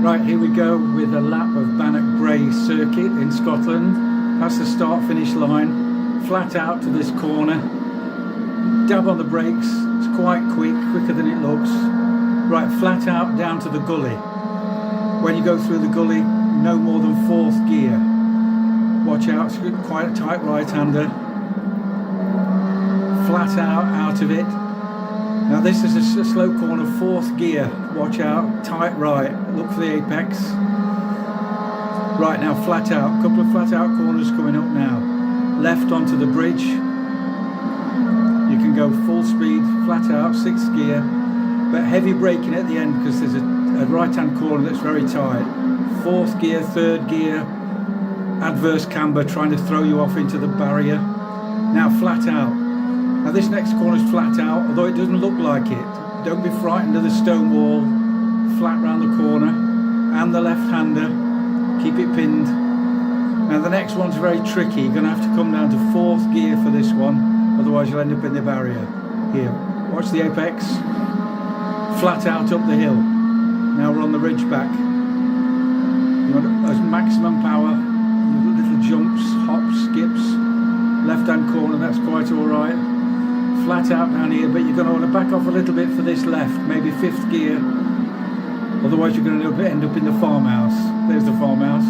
Right, here we go with a lap of Bannochbrae circuit in Scotland. That's the start-finish line. Flat out to this corner. Dab on the brakes. It's quite quick, quicker than it looks. Right, flat out down to the gully. When you go through the gully, no more than 4th gear. Watch out, it's quite a tight right-hander. Flat out of it. Now this is a slow corner, 4th gear. Watch out, tight right. Look for the apex. Right, now flat out. Couple of flat out corners coming up now. Left onto the bridge. You can go full speed, flat out, 6th gear. But heavy braking at the end because there's a right-hand corner that's very tight. 4th gear, 3rd gear. Adverse camber trying to throw you off into the barrier. Now flat out. Now this next corner is flat out, although it doesn't look like it. Don't be frightened of the stone wall. Flat round the corner. And the left-hander. Keep it pinned. Now the next one's very tricky. You're going to have to come down to 4th gear for this one. Otherwise you'll end up in the barrier. Here, watch the apex. Flat out up the hill. Now we're on the ridge back. You want as maximum power. Little jumps, hops, skips. Left-hand corner, that's quite alright. Flat out down here, but you're going to want to back off a little bit for this left, maybe 5th gear. Otherwise you're going to end up in the farmhouse. There's the farmhouse.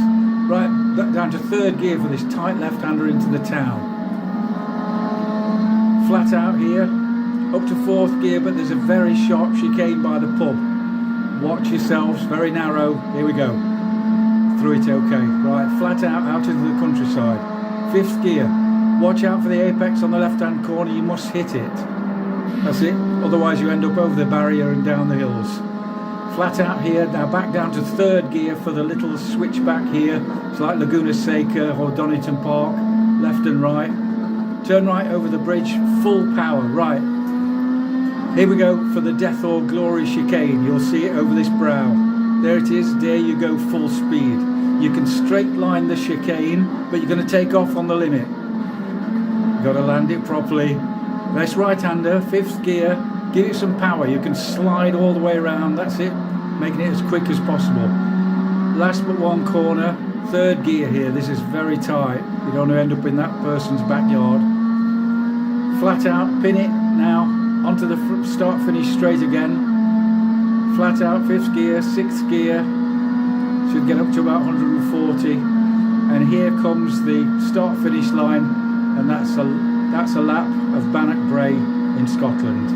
Right, down to 3rd gear for this tight left-hander into the town. Flat out here, up to 4th gear, but there's a very sharp chicane by the pub. Watch yourselves, very narrow. Here we go. Through it okay. Right, flat out into the countryside. 5th gear. Watch out for the apex on the left-hand corner. You must hit it. That's it. Otherwise you end up over the barrier and down the hills. Flat out here. Now back down to 3rd gear for the little switchback here. It's like Laguna Seca or Donington Park. Left and right. Turn right over the bridge. Full power. Right. Here we go for the death or glory chicane. You'll see it over this brow. There it is. There you go, full speed. You can straight line the chicane, but you're going to take off on the limit. Got to land it properly. Nice right-hander, 5th gear. Give it some power. You can slide all the way around. That's it. Making it as quick as possible. Last but one corner, 3rd gear here. This is very tight. You don't want to end up in that person's backyard. Flat out, pin it now. Onto the start-finish straight again. Flat out, 5th gear, 6th gear. Should get up to about 140. And here comes the start-finish line. And that's a lap of Bannochbrae in Scotland.